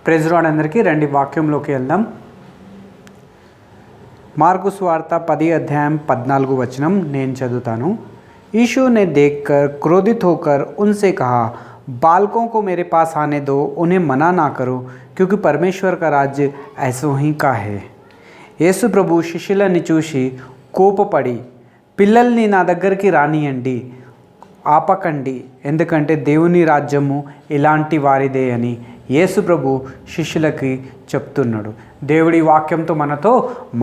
Praise lord అందరికీ. రండి వాక్యంలోకి వెళ్దాం. మార్కు సువార్త 10 अध्याय 14 वचनम నేను చదువుతాను. यीशु ने देखकर क्रोधित होकर उनसे कहा, बालकों को मेरे पास आने दो, उन्हें मना ना करो, क्योंकि परमेश्वर का राज्य ऐसो ही का है. యేసు ప్రభు శిష్యులని చూసి కోపపడి, పిల్లల్ని నా దగ్గరికి రానియండి, ఆపకండి, ఎందుకంటే దేవుని రాజ్యము ఇలాంటి వారిదే అని యేసు ప్రభు శిష్యులకి చెప్తున్నాడు. దేవుడి వాక్యంతో మనతో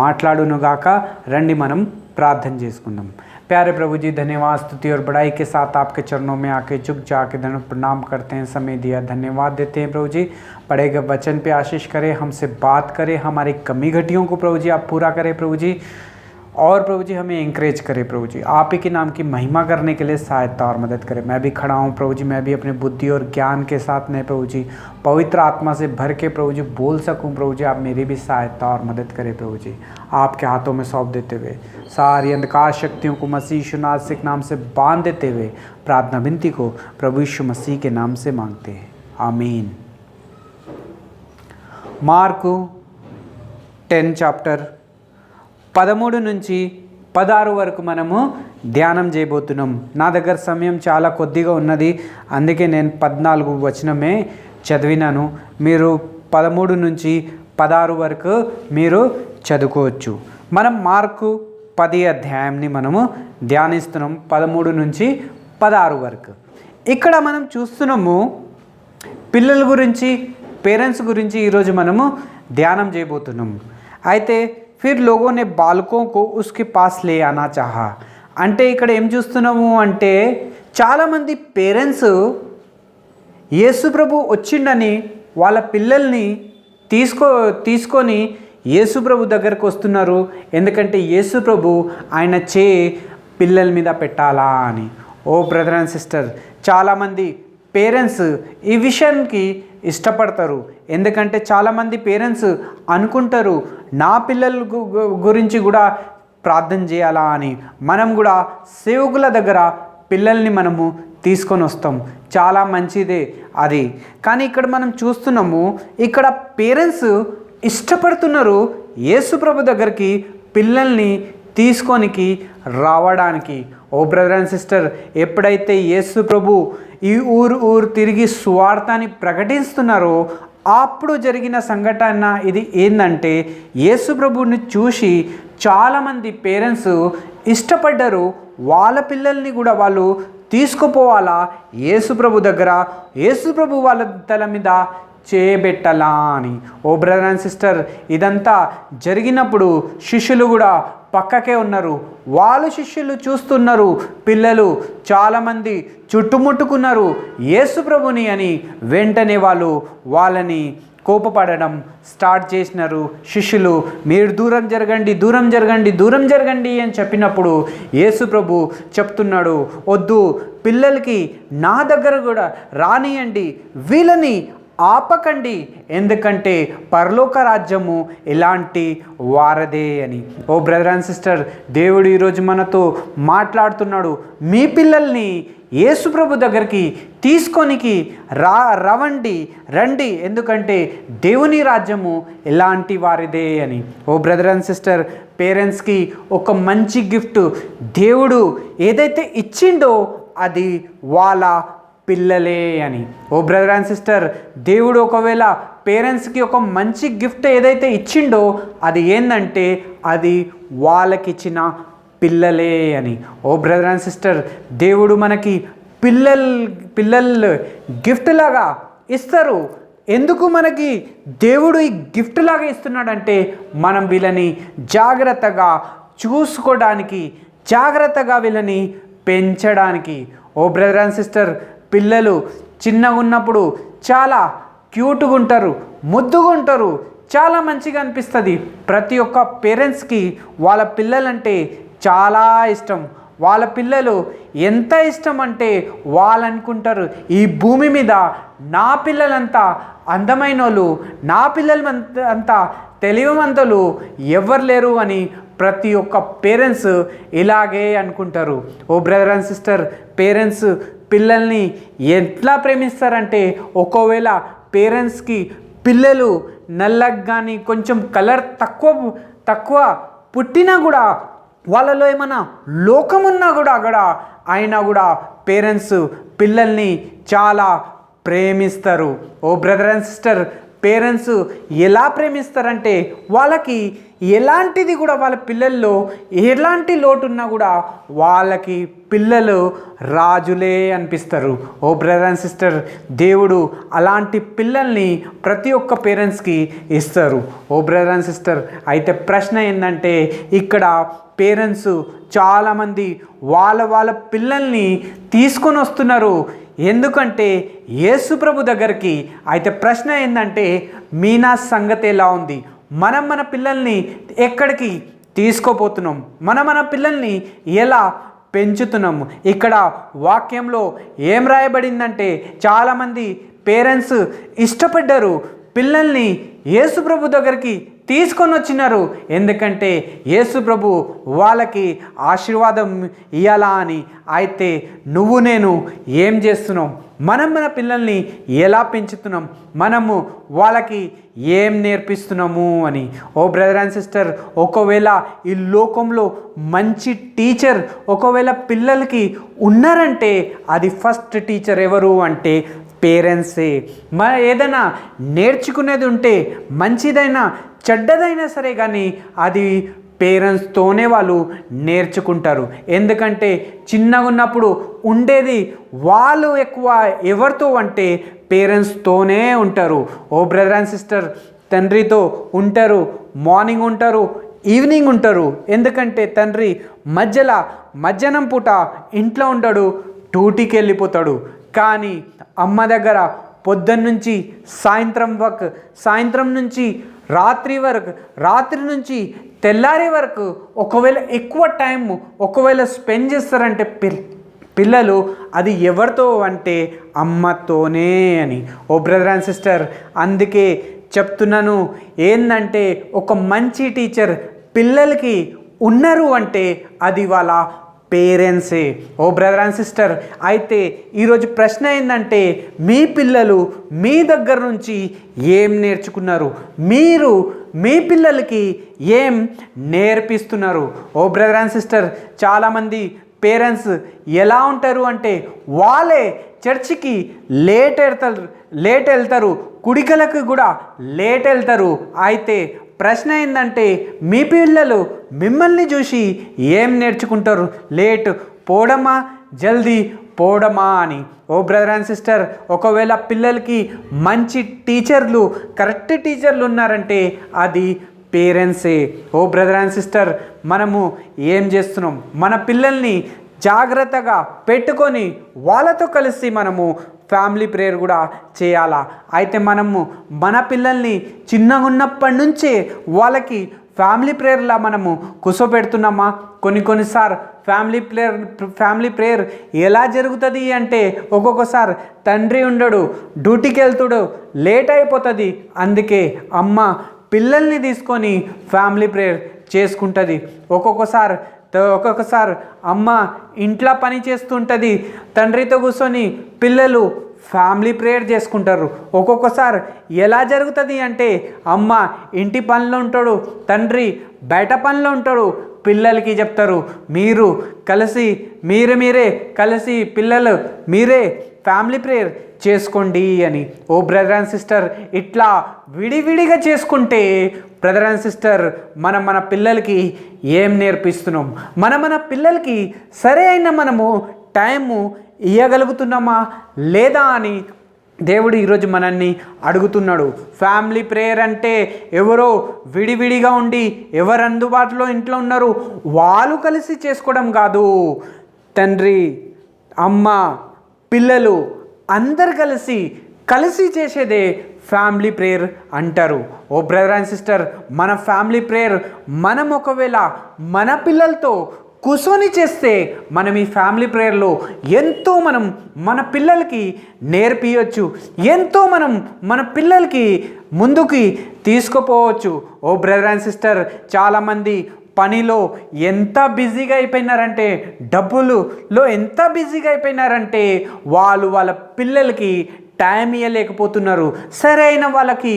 మాట్లాడునుగాక. రండి మనం ప్రార్థన చేసుకుందాం. प्यारे प्रभु जी, धन्यवाद, स्तुति और बड़ाई के साथ आपके चरणों में आके झुक जाके धन्य प्रणाम करते हैं. समय दिया धन्यवाद देते हैं प्रभु जी. पढ़े गए वचन पे आशीष करें, हमसे बात करें, हमारी कमी घटियों को प्रभु जी आप पूरा करें प्रभु जी. और प्रभु जी हमें इंकरेज करें प्रभु जी. आप ही के नाम की महिमा करने के लिए सहायता और मदद करें. मैं भी खड़ा हूँ प्रभु जी, मैं भी अपनी बुद्धि और ज्ञान के साथ नहीं प्रभु जी, पवित्र आत्मा से भर के प्रभु जी बोल सकूँ प्रभु जी. आप मेरी भी सहायता और मदद करें प्रभु जी. आपके हाथों में सौंप देते हुए सारी अंधकार शक्तियों को मसीह यीशु नासरी के नाम से बांध देते हुए प्रार्थना विनती को प्रभु यीशु मसीह के नाम से मांगते हैं, आमीन. మార్కు 10 చాప్టర్ 13 నుంచి 16 వరకు మనము ధ్యానం చేయబోతున్నాం. నా దగ్గర సమయం చాలా కొద్దిగా ఉన్నది, అందుకే నేను 14 వచనమే చదివినాను. మీరు 13 నుంచి 16 వరకు మీరు చదువుకోవచ్చు. మనం మార్కు 10 అధ్యాయంని మనము ధ్యానిస్తున్నాం, 13 నుంచి 16 వరకు. ఇక్కడ మనం చూస్తున్నాము పిల్లల గురించి, పేరెంట్స్ గురించి ఈరోజు మనము ధ్యానం చేయబోతున్నాం. అయితే फिर लोगों ने बालकों को उसके पास ले आना चाहा. అంటే ఇక్కడ ఏం చూస్తున్నాము అంటే చాలామంది పేరెంట్స్ యేసు ప్రభు వచ్చిండని వాళ్ళ పిల్లల్ని తీసుకొని యేసు ప్రభు దగ్గరకు వస్తున్నారు. ఎందుకంటే యేసు ప్రభు ఆయన పిల్లల మీద పెట్టాలా అని. ఓ బ్రదర్ అండ్ సిస్టర్, చాలామంది పేరెంట్స్ ఈ విషయానికి ఇష్టపడతారు. ఎందుకంటే చాలామంది పేరెంట్స్ అనుకుంటారు నా పిల్లల గురించి కూడా ప్రార్థన చేయాలా అని. మనం కూడా సేవకుల దగ్గర పిల్లల్ని మనము తీసుకొని వస్తాం, చాలా మంచిదే అది. కానీ ఇక్కడ మనం చూస్తున్నాము, ఇక్కడ పేరెంట్స్ ఇష్టపడుతున్నారు యేసు ప్రభు దగ్గరికి పిల్లల్ని తీసుకొనికి రావడానికి. ఓ బ్రదర్ అండ్ సిస్టర్, ఎప్పుడైతే యేసు ప్రభు ఈ ఊరు తిరిగి సువార్తని ప్రకటిస్తున్నారో అప్పుడు జరిగిన సంఘటన ఇది ఏంటంటే, యేసు ప్రభుని చూసి చాలామంది పేరెంట్స్ ఇష్టపడ్డారు వాళ్ళ పిల్లల్ని కూడా వాళ్ళు తీసుకుపోవాలా యేసు ప్రభు దగ్గర, యేసు ప్రభు వాళ్ళ తల మీద చేయబెట్టాలా అని. ఓ బ్రదర్ అండ్ సిస్టర్, ఇదంతా జరిగినప్పుడు శిష్యులు కూడా పక్కకే ఉన్నారు. వాళ్ళు శిష్యులు చూస్తున్నారు, పిల్లలు చాలామంది చుట్టుముట్టుకున్నారు యేసు ప్రభుని అని. వెంటనే వాళ్ళని కోపపడడం స్టార్ట్ చేసినారు శిష్యులు. మీరు దూరం జరగండి, దూరం జరగండి, దూరం జరగండి అని చెప్పినప్పుడు యేసు ప్రభు చెప్తున్నాడు, వద్దు, పిల్లలకి నా దగ్గర కూడా రానియండి, వీళ్ళని ఆపకండి, ఎందుకంటే పరలోక రాజ్యము ఇలాంటి వారదే అని. ఓ బ్రదర్ అండ్ సిస్టర్, దేవుడు ఈరోజు మనతో మాట్లాడుతున్నాడు. మీ పిల్లల్ని యేసు ప్రభు దగ్గరికి తీసుకొనికి రండి, ఎందుకంటే దేవుని రాజ్యము ఇలాంటి వారిదే అని. ఓ బ్రదర్ అండ్ సిస్టర్, పేరెంట్స్కి ఒక మంచి గిఫ్ట్ దేవుడు ఏదైతే ఇచ్చిండో అది వాళ్ళ పిల్లలే అని. ఓ బ్రదర్ అండ్ సిస్టర్, దేవుడు ఒకవేళ పేరెంట్స్కి ఒక మంచి గిఫ్ట్ ఏదైతే ఇచ్చిండో అది ఏంటంటే అది వాళ్ళకిచ్చిన పిల్లలే అని. ఓ బ్రదర్ అండ్ సిస్టర్, దేవుడు మనకి పిల్లలు గిఫ్ట్ లాగా ఇస్తారు. ఎందుకు మనకి దేవుడు ఈ గిఫ్ట్ లాగా ఇస్తున్నాడంటే మనం వీళ్ళని జాగ్రత్తగా చూసుకోవడానికి, జాగ్రత్తగా వీళ్ళని పెంచడానికి. ఓ బ్రదర్ అండ్ సిస్టర్, పిల్లలు చిన్నగా ఉన్నప్పుడు చాలా క్యూట్గా ఉంటారు, ముద్దుగా ఉంటారు, చాలా మంచిగా అనిపిస్తుంది. ప్రతి ఒక్క పేరెంట్స్కి వాళ్ళ పిల్లలంటే చాలా ఇష్టం. వాళ్ళ పిల్లలు ఎంత ఇష్టం అంటే వాళ్ళు అనుకుంటారు, ఈ భూమి మీద నా పిల్లలంతా అందమైన వాళ్ళు, నా పిల్లలు అంతా తెలివిమంతులు ఎవరు లేరు అని ప్రతి ఒక్క పేరెంట్స్ ఇలాగే అనుకుంటారు. ఓ బ్రదర్ అండ్ సిస్టర్, పేరెంట్స్ పిల్లల్ని ఎట్లా ప్రేమిస్తారంటే, ఒకవేళ పేరెంట్స్కి పిల్లలు నల్లగా కానీ కొంచెం కలర్ తక్కువ పుట్టినా కూడా వాళ్ళలో ఏమైనా లోకమున్నా కూడా అయినా కూడా పేరెంట్స్ పిల్లల్ని చాలా ప్రేమిస్తారు. ఓ బ్రదర్ అండ్ సిస్టర్, పేరెంట్స్ ఎలా ప్రేమిస్తారంటే వాళ్ళకి ఎలాంటిది కూడా వాళ్ళ పిల్లల్లో ఎలాంటి లోటు ఉన్నా కూడా వాళ్ళకి పిల్లలు రాజులే అనిపిస్తారు. ఓ బ్రదర్ అండ్ సిస్టర్, దేవుడు అలాంటి పిల్లల్ని ప్రతి ఒక్క పేరెంట్స్కి ఇస్తారు. ఓ బ్రదర్ అండ్ సిస్టర్, అయితే ప్రశ్న ఏంటంటే ఇక్కడ పేరెంట్స్ చాలామంది వాళ్ళ పిల్లల్ని తీసుకొని వస్తున్నారు. ఎందుకంటే యేసు ప్రభు దగ్గరికి. అయితే ప్రశ్న ఏంటంటే మీనా సంగతి ఎలా ఉంది? మన పిల్లల్ని ఎక్కడికి తీసుకోపోతున్నాం? మన పిల్లల్ని ఎలా పెంచుతున్నాము? ఇక్కడ వాక్యంలో ఏం రాయబడిందంటే చాలామంది పేరెంట్స్ ఇష్టపడ్డారు, పిల్లల్ని యేసు ప్రభు దగ్గరికి తీసుకొని వచ్చినారు. ఎందుకంటే యేసు ప్రభు వాళ్ళకి ఆశీర్వాదం ఇవ్వాలా అని. అయితే నువ్వు నేను ఏం చేస్తున్నాం? మన పిల్లల్ని ఎలా పెంచుతున్నాం? మనము వాళ్ళకి ఏం నేర్పిస్తున్నాము అని. ఓ బ్రదర్ అండ్ సిస్టర్, ఒకవేళ ఈ లోకంలో మంచి టీచర్ ఒకవేళ పిల్లలకి ఉన్నారంటే అది ఫస్ట్ టీచర్ ఎవరు అంటే పేరెంట్సే. ఏదైనా నేర్చుకునేది ఉంటే మంచిదైనా చెడ్డదైనా సరే కానీ అది పేరెంట్స్తోనే వాళ్ళు నేర్చుకుంటారు. ఎందుకంటే చిన్నగా ఉన్నప్పుడు ఉండేది వాళ్ళు ఎక్కువ ఎవరితో అంటే పేరెంట్స్తోనే ఉంటారు. ఓ బ్రదర్ అండ్ సిస్టర్, తండ్రితో ఉంటారు, మార్నింగ్ ఉంటారు, ఈవినింగ్ ఉంటారు. ఎందుకంటే తండ్రి మధ్యాహ్నం పూట ఇంట్లో ఉంటాడు, డ్యూటీకి వెళ్ళిపోతాడు. కానీ అమ్మ దగ్గర పొద్దున్న నుంచి సాయంత్రం నుంచి రాత్రి నుంచి తెల్లారి వరకు ఒకవేళ ఎక్కువ టైం స్పెండ్ చేస్తారంటే పిల్లలు అది ఎవరితో అంటే అమ్మతోనే అని. ఓ బ్రదర్ అండ్ సిస్టర్, అందుకే చెప్తున్నాను ఏంటంటే ఒక మంచి టీచర్ పిల్లలకి ఉన్నారు అంటే అది వాళ్ళ పేరెంట్సే. ఓ బ్రదర్ అండ్ సిస్టర్, అయితే ఈరోజు ప్రశ్న ఏంటంటే మీ పిల్లలు మీ దగ్గర నుంచి ఏం నేర్చుకున్నారు? మీరు మీ పిల్లలకి ఏం నేర్పిస్తున్నారు? ఓ బ్రదర్ అండ్ సిస్టర్, చాలామంది పేరెంట్స్ ఎలా ఉంటారు అంటే వాళ్ళే చర్చికి లేట్ వెళ్తారు, కుడికలకు కూడా లేట్ వెళ్తారు. అయితే ప్రశ్న ఏంటంటే మీ పిల్లలు మిమ్మల్ని చూసి ఏం నేర్చుకుంటారు? లేట్ పోవడమా, జల్దీ పోవడమా అని. ఓ బ్రదర్ అండ్ సిస్టర్, ఒకవేళ పిల్లలకి మంచి టీచర్లు, కరెక్ట్ టీచర్లు ఉన్నారంటే అది పేరెంట్సే. ఓ బ్రదర్ అండ్ సిస్టర్, మనము ఏం చేస్తున్నాం? మన పిల్లల్ని జాగ్రత్తగా పెట్టుకొని వాళ్ళతో కలిసి మనము ఫ్యామిలీ ప్రేయర్ కూడా చేయాలా. అయితే మనము మన పిల్లల్ని చిన్నగా ఉన్నప్పటి నుంచే వాళ్ళకి ఫ్యామిలీ ప్రేయర్లా మనము కూర్చోబెడుతున్నామా? కొన్నిసార్లు ఫ్యామిలీ ప్రేయర్ ఎలా జరుగుతుంది అంటే ఒక్కొక్కసారి తండ్రి ఉండడు, డ్యూటీకి వెళ్తాడు, లేట్ అయిపోతుంది. అందుకే అమ్మ పిల్లల్ని తీసుకొని ఫ్యామిలీ ప్రేయర్ చేసుకుంటుంది. ఒక్కొక్కసారి అమ్మ ఇంట్లో పని చేస్తుంటుంది, తండ్రితో కూర్చొని పిల్లలు ఫ్యామిలీ ప్రేయర్ చేసుకుంటారు. ఒక్కొక్కసారి ఎలా జరుగుతుంది అంటే అమ్మ ఇంటి పనిలో ఉంటాడు, తండ్రి బయట పనిలో ఉంటాడు. పిల్లలకి చెప్తారు, మీరే కలిసి పిల్లలు మీరే ఫ్యామిలీ ప్రేయర్ చేసుకోండి అని. ఓ బ్రదర్ అండ్ సిస్టర్, ఇట్లా విడివిడిగా చేసుకుంటే బ్రదర్ అండ్ సిస్టర్ మన పిల్లలకి ఏం నేర్పిస్తున్నాం? మన పిల్లలకి సరే అయిన మనము టైము ఇవ్వగలుగుతున్నామా లేదా అని దేవుడు ఈరోజు మనల్ని అడుగుతున్నాడు. ఫ్యామిలీ ప్రేయర్ అంటే ఎవరో విడివిడిగా ఉండి ఎవరు అందుబాటులో ఇంట్లో ఉన్నారు వాళ్ళు కలిసి చేసుకోవడం కాదు. తండ్రి, అమ్మ, పిల్లలు అందరు కలిసి చేసేదే ఫ్యామిలీ ప్రేయర్ అంటారు. ఓ బ్రదర్ అండ్ సిస్టర్, మన ఫ్యామిలీ ప్రేయర్ మనం ఒకవేళ మన పిల్లలతో కూర్చొని చేస్తే మనం ఈ ఫ్యామిలీ ప్రేయర్లో ఎంతో మనం మన పిల్లలకి నేర్పియొచ్చు, ఎంతో మనం మన పిల్లలకి ముందుకి తీసుకుపోవచ్చు. ఓ బ్రదర్ అండ్ సిస్టర్, చాలామంది పనిలో ఎంత బిజీగా అయిపోయినారంటే, డబ్బులులో ఎంత బిజీగా అయిపోయినారంటే వాళ్ళ పిల్లలకి టైం ఇవ్వలేకపోతున్నారు. సరైన వాళ్ళకి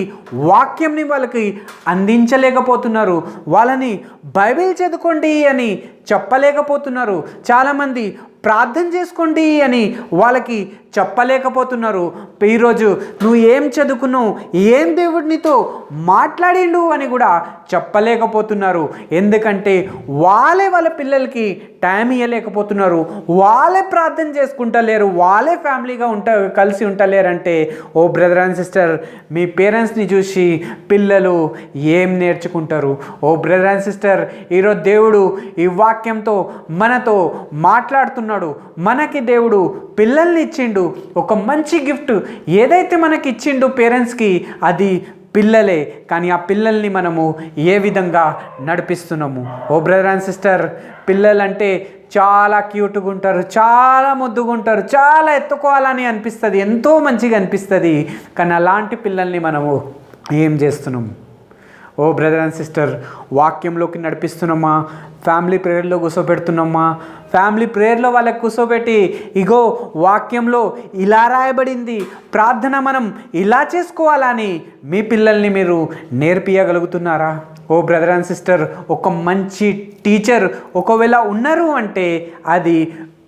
వాక్యంని వాళ్ళకి అందించలేకపోతున్నారు. వాళ్ళని బైబిల్ చదువుకోండి అని చెప్పలేకపోతున్నారు. చాలామంది ప్రార్థన చేసుకోండి అని వాళ్ళకి చెప్పలేకపోతున్నారు. ఈరోజు నువ్వు ఏం చదువుకున్నావు, ఏం దేవుడు నీతో మాట్లాడిండు అని కూడా చెప్పలేకపోతున్నారు. ఎందుకంటే వాళ్ళ పిల్లలకి టైం ఇవ్వలేకపోతున్నారు. వాళ్ళే ప్రార్థన చేసుకుంటలేరు, వాళ్ళే ఫ్యామిలీగా కలిసి ఉంటలేరంటే, ఓ బ్రదర్ అండ్ సిస్టర్, మీ పేరెంట్స్ని చూసి పిల్లలు ఏం నేర్చుకుంటారు? ఓ బ్రదర్ అండ్ సిస్టర్, ఈరోజు దేవుడు ఈ వాక్యంతో మనతో మాట్లాడుతున్నాడు. మనకి దేవుడు పిల్లల్ని ఇచ్చిండు. ఒక మంచి గిఫ్ట్ ఏదైతే మనకి ఇచ్చిండు పేరెంట్స్కి, అది పిల్లలే. కానీ ఆ పిల్లల్ని మనము ఏ విధంగా నడిపిస్తున్నాము? ఓ బ్రదర్ అండ్ సిస్టర్, పిల్లలంటే చాలా క్యూట్గా ఉంటారు, చాలా ముద్దుగా ఉంటారు, చాలా ఎత్తుకోవాలని అనిపిస్తుంది, ఎంతో మంచిగా అనిపిస్తుంది. కానీ అలాంటి పిల్లల్ని మనము ఏం చేస్తున్నాము? ఓ బ్రదర్ అండ్ సిస్టర్, వాక్యంలోకి నడిపిస్తున్నామా? ఫ్యామిలీ ప్రేయర్లో కూర్చోబెడుతున్నామా? ఫ్యామిలీ ప్రేయర్లో వాళ్ళకి కూర్చోబెట్టి, ఇగో వాక్యంలో ఇలా రాయబడింది, ప్రార్థన మనం ఇలా చేసుకోవాలని మీ పిల్లల్ని మీరు నేర్పియగలుగుతున్నారా? ఓ బ్రదర్ అండ్ సిస్టర్, ఒక మంచి టీచర్ ఒకవేళ ఉన్నారు అంటే అది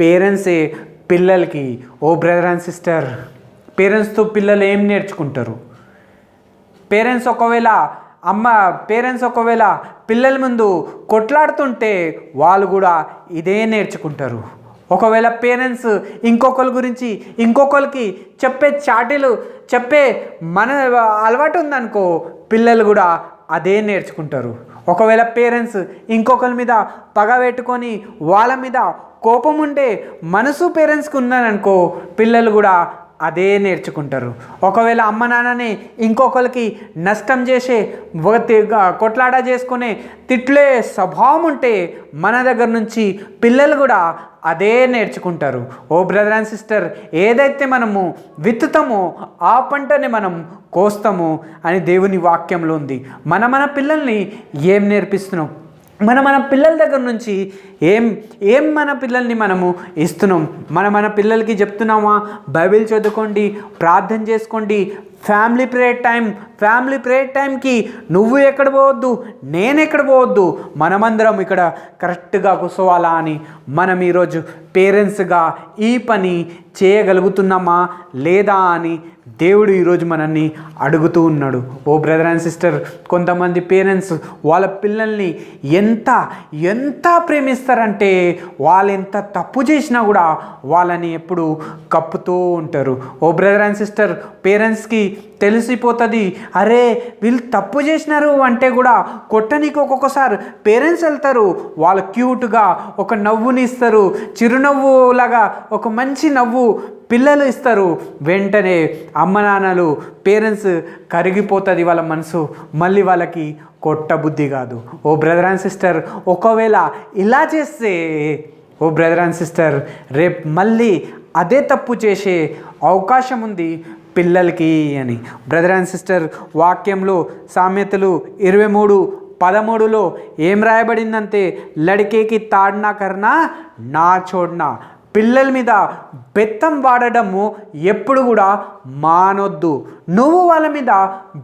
పేరెంట్సే పిల్లలకి. ఓ బ్రదర్ అండ్ సిస్టర్, పేరెంట్స్తో పిల్లలు ఏం నేర్చుకుంటారు? పేరెంట్స్ ఒకవేళ పిల్లల ముందు కొట్లాడుతుంటే వాళ్ళు కూడా ఇదే నేర్చుకుంటారు. ఒకవేళ పేరెంట్స్ ఇంకొకరి గురించి ఇంకొకరికి చెప్పే మన అలవాటు ఉందనుకో, పిల్లలు కూడా అదే నేర్చుకుంటారు. ఒకవేళ పేరెంట్స్ ఇంకొకరి మీద పగ పెట్టుకొని వాళ్ళ మీద కోపం ఉంటే మనసు పేరెంట్స్కి ఉన్నారనుకో, పిల్లలు కూడా అదే నేర్చుకుంటారు. ఒకవేళ అమ్మ నాన్నని ఇంకొకరికి నష్టం చేసే కొట్లాట చేసుకునే తిట్లే స్వభావం ఉంటే మన దగ్గర నుంచి పిల్లలు కూడా అదే నేర్చుకుంటారు. ఓ బ్రదర్ అండ్ సిస్టర్, ఏదైతే మనము విత్తుతామో ఆ పంటని మనం కోస్తాము అని దేవుని వాక్యంలో ఉంది. మన పిల్లల్ని ఏం నేర్పిస్తున్నాం? మన పిల్లల దగ్గర నుంచి ఏం మన పిల్లల్ని మనము ఇస్తున్నాం? మన పిల్లలకి చెప్తున్నామా? బైబిల్ చదువుకోండి, ప్రార్థన చేసుకోండి, ఫ్యామిలీ ప్రేయర్ టైంకి నువ్వు ఎక్కడ పోవద్దు, నేను ఎక్కడ పోవద్దు, మనమందరం ఇక్కడ కరెక్ట్గా కూర్చోవాలా అని మనం ఈరోజు పేరెంట్స్గా ఈ పని చేయగలుగుతున్నామా లేదా అని దేవుడు ఈరోజు మనల్ని అడుగుతూ ఉన్నాడు. ఓ బ్రదర్ అండ్ సిస్టర్, కొంతమంది పేరెంట్స్ వాళ్ళ పిల్లల్ని ఎంత ప్రేమిస్తారంటే, వాళ్ళు ఎంత తప్పు చేసినా కూడా వాళ్ళని ఎప్పుడు కప్పుతూ ఉంటారు. ఓ బ్రదర్ అండ్ సిస్టర్, పేరెంట్స్కి తెలిసిపోతుంది, అరే వీళ్ళు తప్పు చేసినారు అంటే కూడా కొట్టనీకి ఒక్కొక్కసారి పేరెంట్స్ వెళ్తారు. వాళ్ళు క్యూట్గా ఒక నవ్వుని ఇస్తారు, చిరునవ్వులాగా ఒక మంచి నవ్వు పిల్లలు ఇస్తారు. వెంటనే అమ్మ నాన్నలు పేరెంట్స్ కరిగిపోతుంది వాళ్ళ మనసు, మళ్ళీ వాళ్ళకి కొట్టబుద్ధి కాదు. ఓ బ్రదర్ అండ్ సిస్టర్, ఒకవేళ ఇలా చేస్తే ఓ బ్రదర్ అండ్ సిస్టర్, రేపు మళ్ళీ అదే తప్పు చేసే అవకాశం ఉంది పిల్లలకి అని. బ్రదర్ అండ్ సిస్టర్, వాక్యంలో సామెతలు 23:13 ఏం రాయబడిందంటే, లడికేకి తాడ్నా కర్నా నా చోడ్నా. పిల్లల మీద బెత్తం వాడడము ఎప్పుడు కూడా మానొద్దు. నువ్వు వాళ్ళ మీద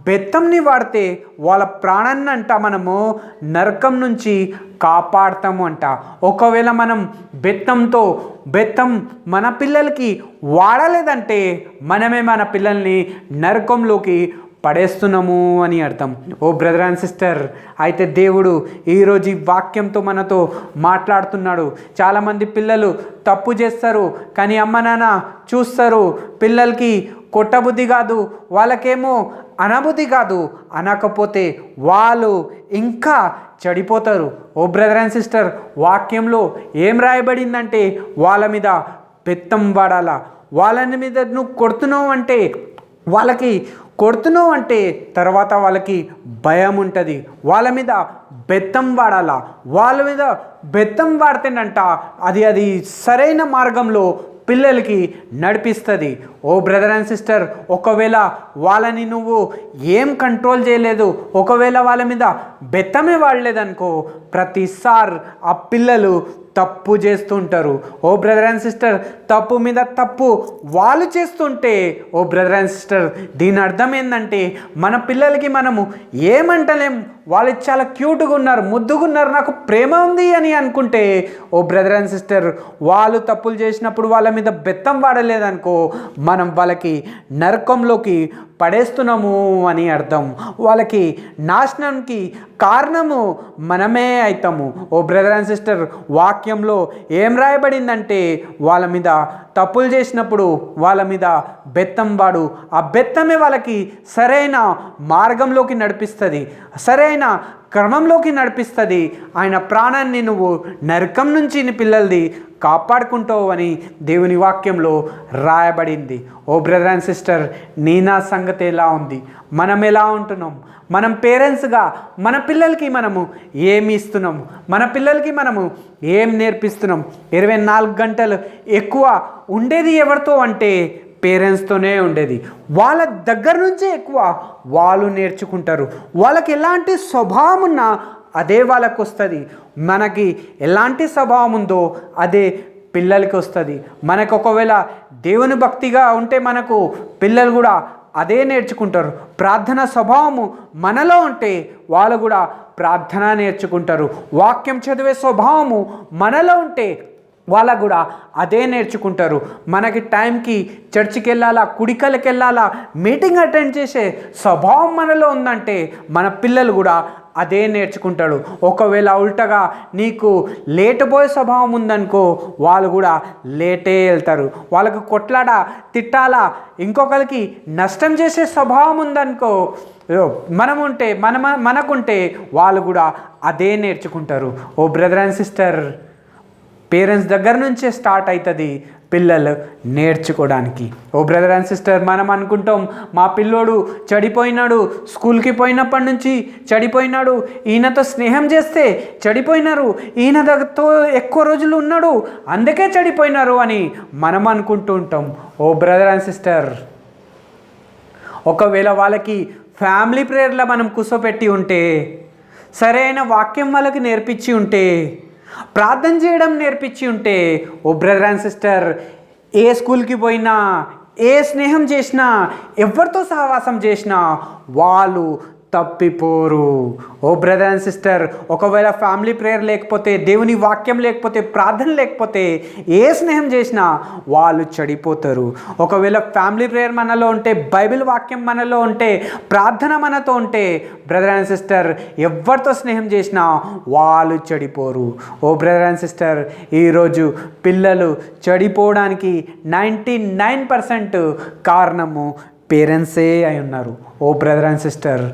బెత్తంని వాడితే వాళ్ళ ప్రాణాన్ని అంట మనము నరకం నుంచి కాపాడతాము అంట. ఒకవేళ మనం బెత్తం మన పిల్లలకి వాడలేదంటే మనమే మన పిల్లల్ని నరకంలోకి పడేస్తున్నాము అని అర్థం. ఓ బ్రదర్ అండ్ సిస్టర్, అయితే దేవుడు ఈరోజు ఈ వాక్యంతో మనతో మాట్లాడుతున్నాడు. చాలామంది పిల్లలు తప్పు చేస్తారు, కానీ అమ్మ నాన్న చూస్తారు, పిల్లలకి కొట్టబుద్ధి కాదు, వాళ్ళకేమో అనబుద్ధి కాదు, అనకపోతే వాళ్ళు ఇంకా చెడిపోతారు. ఓ బ్రదర్ అండ్ సిస్టర్, వాక్యంలో ఏం రాయబడిందంటే, వాళ్ళ మీద బెత్తం వాడాలా. వాళ్ళని మీద నువ్వు కొడుతున్నావు అంటే తర్వాత వాళ్ళకి భయం ఉంటుంది. వాళ్ళ మీద బెత్తం వాడాలా. వాళ్ళ మీద బెత్తం వాడితేనంట అది సరైన మార్గంలో పిల్లలకి నడిపిస్తుంది. ఓ బ్రదర్ అండ్ సిస్టర్, ఒకవేళ వాళ్ళని నువ్వు ఏం కంట్రోల్ చేయలేదు, ఒకవేళ వాళ్ళ మీద బెత్తమే వాడలేదనుకో, ప్రతిసారి ఆ పిల్లలు తప్పు చేస్తుంటారు. ఓ బ్రదర్ అండ్ సిస్టర్, తప్పు మీద తప్పు వాళ్ళు చేస్తుంటే, ఓ బ్రదర్ అండ్ సిస్టర్, దీని అర్థం ఏంటంటే మన పిల్లలకి మనము ఏమంటలేం, వాళ్ళు చాలా క్యూట్గా ఉన్నారు, ముద్దుగా ఉన్నారు, నాకు ప్రేమ ఉంది అని అనుకుంటే, ఓ బ్రదర్ అండ్ సిస్టర్, వాళ్ళు తప్పులు చేసినప్పుడు వాళ్ళ మీద బెత్తం వాడలేదనుకో, మనం వాళ్ళకి నరకంలోకి పడేస్తున్నాము అని అర్థం. వాళ్ళకి నాశనానికి కారణము మనమే అవుతాము. ఓ బ్రదర్ అండ్ సిస్టర్, వాక్యంలో ఏం రాయబడిందంటే వాళ్ళ మీద తప్పులు చేసినప్పుడు వాళ్ళ మీద బెత్తం వాడు, ఆ బెత్తమే వాళ్ళకి సరైన మార్గంలోకి నడిపిస్తుంది, సరైన క్రమంలోకి నడిపిస్తుంది. ఆయన ప్రాణాన్ని నువ్వు నరకం నుంచి నీ పిల్లలది కాపాడుకుంటావు అని దేవుని వాక్యంలో రాయబడింది. ఓ బ్రదర్ అండ్ సిస్టర్, నీ నా సంగతి ఎలా ఉంది? మనం ఎలా ఉంటున్నాం? మనం పేరెంట్స్గా మన పిల్లలకి మనము ఏమి ఇస్తున్నాము? మన పిల్లలకి మనము ఏం నేర్పిస్తున్నాం? 24 గంటలు ఎక్కువ ఉండేది ఎవరితో అంటే పేరెంట్స్తోనే ఉండేది. వాళ్ళ దగ్గర నుంచే ఎక్కువ వాళ్ళు నేర్చుకుంటారు. వాళ్ళకి ఎలాంటి స్వభావం ఉన్నా అదే వాళ్ళకు వస్తుంది. మనకి ఎలాంటి స్వభావం ఉందో అదే పిల్లలకి వస్తుంది. మనకు ఒకవేళ దేవుని భక్తిగా ఉంటే మనకు పిల్లలు కూడా అదే నేర్చుకుంటారు. ప్రార్థన స్వభావము మనలో ఉంటే వాళ్ళు కూడా ప్రార్థన నేర్చుకుంటారు. వాక్యం చదివే స్వభావము మనలో ఉంటే వాళ్ళకు కూడా అదే నేర్చుకుంటారు. మనకి టైంకి చర్చికి వెళ్ళాలా, కుడికలకి వెళ్ళాలా, మీటింగ్ అటెండ్ చేసే స్వభావం మనలో ఉందంటే మన పిల్లలు కూడా అదే నేర్చుకుంటాడు. ఒకవేళ ఉల్టగా నీకు లేట్ పోయే స్వభావం ఉందనుకో, వాళ్ళు కూడా లేటే వెళ్తారు. వాళ్ళకు కొట్లాడా, తిట్టాలా, ఇంకొకరికి నష్టం చేసే స్వభావం ఉందనుకో, మనకుంటే వాళ్ళు కూడా అదే నేర్చుకుంటారు. ఓ బ్రదర్ అండ్ సిస్టర్, పేరెంట్స్ దగ్గర నుంచే స్టార్ట్ అవుతుంది పిల్లలు నేర్చుకోవడానికి. ఓ బ్రదర్ అండ్ సిస్టర్, మనం అనుకుంటాం మా పిల్లోడు చెడిపోయినాడు, స్కూల్కి పోయినప్పటి నుంచి చెడిపోయినాడు, ఈయనతో స్నేహం చేస్తే చెడిపోయినారు, ఈయనతో ఎక్కువ రోజులు ఉన్నాడు అందుకే చెడిపోయినారు అని మనం అనుకుంటూ ఉంటాం. ఓ బ్రదర్ అండ్ సిస్టర్, ఒకవేళ వాళ్ళకి ఫ్యామిలీ ప్రేయర్లో మనం కూర్చోపెట్టి ఉంటే, సరైన వాక్యం వాళ్ళకి నేర్పించి ఉంటే, ప్రార్థన చేయడం నేర్పించి ఉంటే, ఓ బ్రదర్ అండ్ సిస్టర్, ఏ స్కూల్కి పోయినా, ఏ స్నేహం చేసినా, ఎవరితో సహవాసం చేసినా వాళ్ళు తప్పిపోరు. ఓ బ్రదర్ అండ్ సిస్టర్, ఒకవేళ ఫ్యామిలీ ప్రేయర్ లేకపోతే, దేవుని వాక్యం లేకపోతే, ప్రార్థన లేకపోతే, ఏ స్నేహం చేసినా వాళ్ళు చెడిపోతారు. ఒకవేళ ఫ్యామిలీ ప్రేయర్ మనలో ఉంటే, బైబిల్ వాక్యం మనలో ఉంటే, ప్రార్థన మనతో ఉంటే, బ్రదర్ అండ్ సిస్టర్, ఎవరితో స్నేహం చేసినా వాళ్ళు చెడిపోరు. ఓ బ్రదర్ అండ్ సిస్టర్, ఈరోజు పిల్లలు చెడిపోవడానికి 99% కారణము పేరెంట్సే అయి ఉన్నారు. ఓ బ్రదర్ అండ్ సిస్టర్,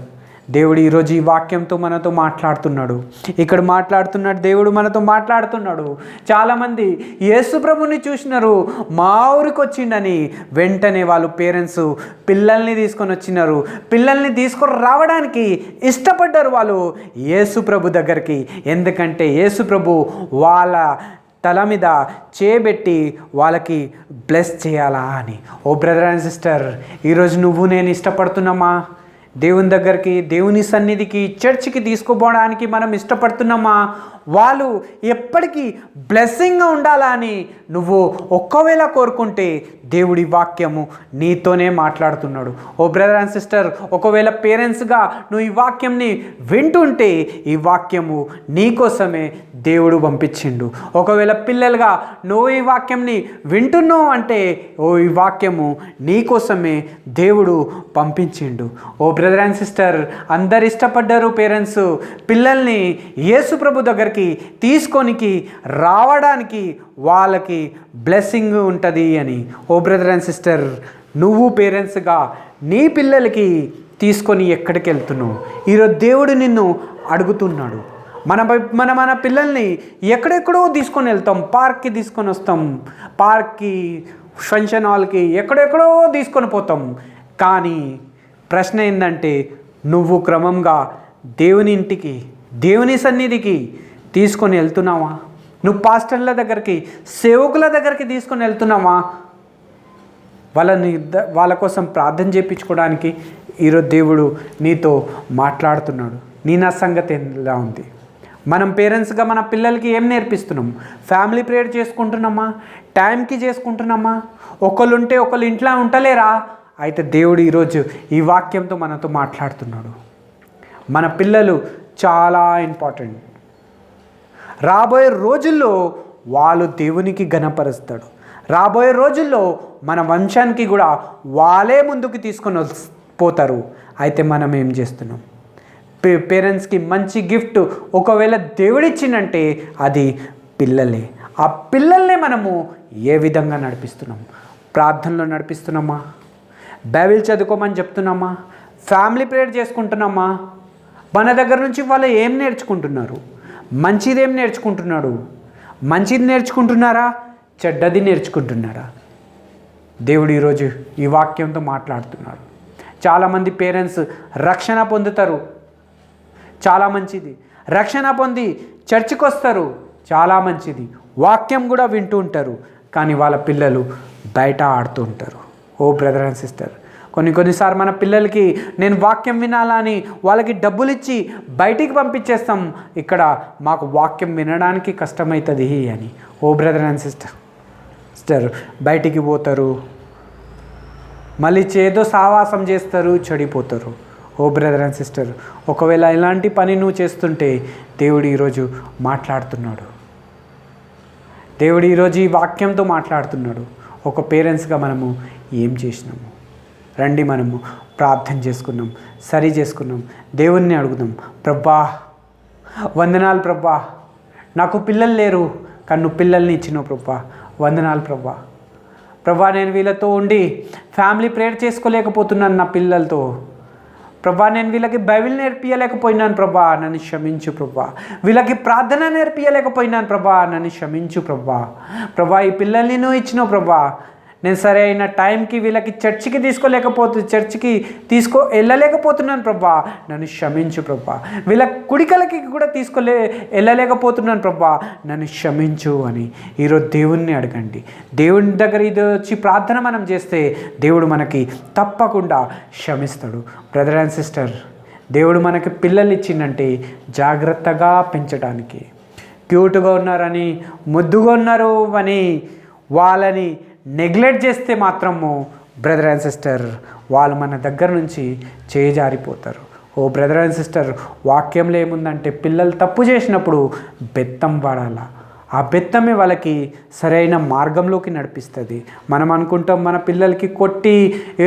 దేవుడు ఈరోజు ఈ వాక్యంతో మనతో మాట్లాడుతున్నాడు. ఇక్కడ మాట్లాడుతున్నాడు, దేవుడు మనతో మాట్లాడుతున్నాడు. చాలామంది యేసు ప్రభుని చూసినారు, మా ఊరికి వచ్చిండని వెంటనే వాళ్ళు పేరెంట్స్ పిల్లల్ని తీసుకొని వచ్చినారు. పిల్లల్ని తీసుకొని రావడానికి ఇష్టపడ్డారు వాళ్ళు యేసు ప్రభు దగ్గరికి. ఎందుకంటే యేసు ప్రభు వాళ్ళ తల మీద చేపెట్టి వాళ్ళకి బ్లెస్ చేయాలా అని. ఓ బ్రదర్ అండ్ సిస్టర్, ఈరోజు నువ్వు నేను ఇష్టపడుతున్నామా? దేవుని దగ్గరికి, దేవుని సన్నిధికి, చర్చికి తీసుకుపోవడానికి మనం ఇష్టపడుతున్నామా? వాళ్ళు ఎప్పటికీ బ్లెస్సింగ్గా ఉండాలా అని నువ్వు ఒక్కవేళ కోరుకుంటే దేవుడి వాక్యము నీతోనే మాట్లాడుతున్నాడు. ఓ బ్రదర్ అండ్ సిస్టర్, ఒకవేళ పేరెంట్స్గా నువ్వు ఈ వాక్యంని వింటుంటే ఈ వాక్యము నీకోసమే దేవుడు పంపించిండు. ఒకవేళ పిల్లలుగా నువ్వు ఈ వాక్యంని వింటున్నావు అంటే ఈ వాక్యము నీకోసమే దేవుడు పంపించిండు. ఓ బ్రదర్ అండ్ సిస్టర్, అందరు ఇష్టపడ్డారు పేరెంట్స్ పిల్లల్ని యేసు ప్రభు దగ్గరికి తీసుకోనికి రావడానికి, వాళ్ళకి బ్లెస్సింగ్ ఉంటుంది అని. ఓ బ్రదర్ అండ్ సిస్టర్, నువ్వు పేరెంట్స్గా నీ పిల్లలకి తీసుకొని ఎక్కడికి వెళ్తున్నావు? ఈరోజు దేవుడు నిన్ను అడుగుతున్నాడు. మన పిల్లల్ని ఎక్కడెక్కడో తీసుకొని వెళ్తాం, పార్క్కి తీసుకొని వస్తాం, పార్క్కి, ఫంక్షన్ హాల్కి, ఎక్కడెక్కడో తీసుకొని పోతాం. కానీ ప్రశ్న ఏంటంటే, నువ్వు క్రమంగా దేవుని ఇంటికి, దేవుని సన్నిధికి తీసుకొని వెళ్తున్నావా? నువ్వు పాస్టర్ల దగ్గరికి, సేవకుల దగ్గరికి తీసుకొని వెళ్తున్నావా? వాళ్ళ కోసం ప్రార్థన చేయించుకోవడానికి ఈరోజు దేవుడు నీతో మాట్లాడుతున్నాడు. నీ నా సంగతి ఎలా ఉంది? మనం పేరెంట్స్గా మన పిల్లలకి ఏం నేర్పిస్తున్నాం? Family prayer చేసుకుంటున్నామా? టైంకి చేసుకుంటున్నామా? ఒకళ్ళు ఇంట్లో ఉంటలేరా? అయితే దేవుడు ఈరోజు ఈ వాక్యంతో మనతో మాట్లాడుతున్నాడు. మన పిల్లలు చాలా ఇంపార్టెంట్. రాబోయే రోజుల్లో వాళ్ళు దేవునికి ఘనపరుస్తాడు. రాబోయే రోజుల్లో మన వంశానికి కూడా వాళ్ళే ముందుకు తీసుకొని పోతారు. అయితే మనం ఏం చేస్తున్నాం? పేరెంట్స్కి మంచి గిఫ్ట్ ఒకవేళ దేవుడిచ్చిందంటే అది పిల్లలే. ఆ పిల్లల్నే మనము ఏ విధంగా నడిపిస్తున్నాం? ప్రార్థనలో నడిపిస్తున్నామా? బైబిల్ చదువుకోమని చెప్తున్నామా? Family prayer చేసుకుంటున్నామా? మన దగ్గర నుంచి వాళ్ళు ఏం నేర్చుకుంటున్నారు? మంచిదేం నేర్చుకుంటున్నాడు? మంచిది నేర్చుకుంటున్నారా? చెడ్డది నేర్చుకుంటున్నారా? దేవుడు ఈరోజు ఈ వాక్యంతో మాట్లాడుతున్నాడు. చాలామంది పేరెంట్స్ రక్షణ పొందుతారు, చాలా మంచిది. రక్షణ పొంది చర్చికి వస్తారు, చాలా మంచిది. వాక్యం కూడా వింటూ ఉంటారు. కానీ వాళ్ళ పిల్లలు బయట ఆడుతూ ఉంటారు. ఓ బ్రదర్ అండ్ సిస్టర్, కొన్నిసార్లు మన పిల్లలకి నేను వాక్యం వినాలని వాళ్ళకి డబ్బులు ఇచ్చి బయటికి పంపించేస్తాం. ఇక్కడ మాకు వాక్యం వినడానికి కష్టమవుతుంది అని. ఓ బ్రదర్ అండ్ సిస్టర్ బయటికి పోతారు, మళ్ళీ ఏదో సావాసం చేస్తారు, చెడిపోతారు. ఓ బ్రదర్ అండ్ సిస్టర్, ఒకవేళ ఇలాంటి పని నువ్వు చేస్తుంటే దేవుడు ఈరోజు మాట్లాడుతున్నాడు. దేవుడు ఈరోజు ఈ వాక్యంతో మాట్లాడుతున్నాడు. ఒక పేరెంట్స్గా మనము ఏం చేసినాము? రండి మనము ప్రార్థన చేసుకున్నాం, సరి చేసుకున్నాం, దేవుణ్ణి అడుగుదాం. ప్రభా వందనాలు ప్రభా, నాకు పిల్లలు లేరు కానీ నువ్వు పిల్లల్ని ఇచ్చినావు ప్రభా, వందనాలు ప్రభా. ప్రభా నేను వీళ్ళతో ఉండి ఫ్యామిలీ ప్రేయర్ చేసుకోలేకపోతున్నాను నా పిల్లలతో. ప్రభా నేను వీళ్ళకి బైబిల్ నేర్పించలేకపోయినాను ప్రభా, నన్ను క్షమించు ప్రభా. వీళ్ళకి ప్రార్థన నేర్పించలేకపోయినాను ప్రభా, నన్ను క్షమించు ప్రభా. ప్రభా ఈ పిల్లల్ని నువ్వు ఇచ్చినావు ప్రభా, నేను సరైన టైంకి వీళ్ళకి చర్చికి వెళ్ళలేకపోతున్నాను ప్రభా, నన్ను క్షమించు ప్రభా. వీళ్ళ కుడికలకి కూడా వెళ్ళలేకపోతున్నాను ప్రభా, నన్ను క్షమించు అని ఈరోజు దేవుణ్ణి అడగండి. దేవుని దగ్గర ఇది వచ్చి ప్రార్థన మనం చేస్తే దేవుడు మనకి తప్పకుండా క్షమిస్తాడు. బ్రదర్ అండ్ సిస్టర్, దేవుడు మనకి పిల్లలు ఇచ్చిందంటే జాగ్రత్తగా పెంచడానికి. క్యూట్గా ఉన్నారని, ముద్దుగా ఉన్నారు అని వాళ్ళని నెగ్లెక్ట్ చేస్తే మాత్రము బ్రదర్ అండ్ సిస్టర్ వాళ్ళు మన దగ్గర నుంచి చేజారిపోతారు. ఓ బ్రదర్ అండ్ సిస్టర్, వాక్యంలో ఏముందంటే పిల్లలు తప్పు చేసినప్పుడు బెత్తం వాడాల. ఆ బెత్తమే వాళ్ళకి సరైన మార్గంలోకి నడిపిస్తుంది. మనం అనుకుంటాం మన పిల్లలకి కొట్టి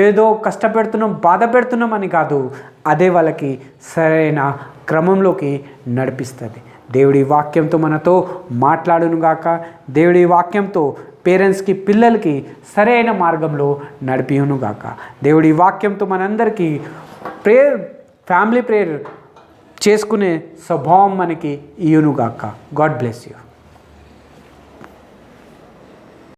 ఏదో కష్టపెడుతున్నాం, బాధ పెడుతున్నాం అని కాదు, అదే వాళ్ళకి సరైన క్రమంలోకి నడిపిస్తుంది. దేవుడి వాక్యంతో మనతో మాట్లాడునుగాక. దేవుడి వాక్యంతో పేరెంట్స్కి పిల్లలకి సరైన మార్గంలో నడిపియునుగాక. దేవుడి వాక్యంతో మనందరికీ ఫ్యామిలీ ప్రేయర్ చేసుకునే స్వభావం మనకి ఇయునుగాక. God bless you.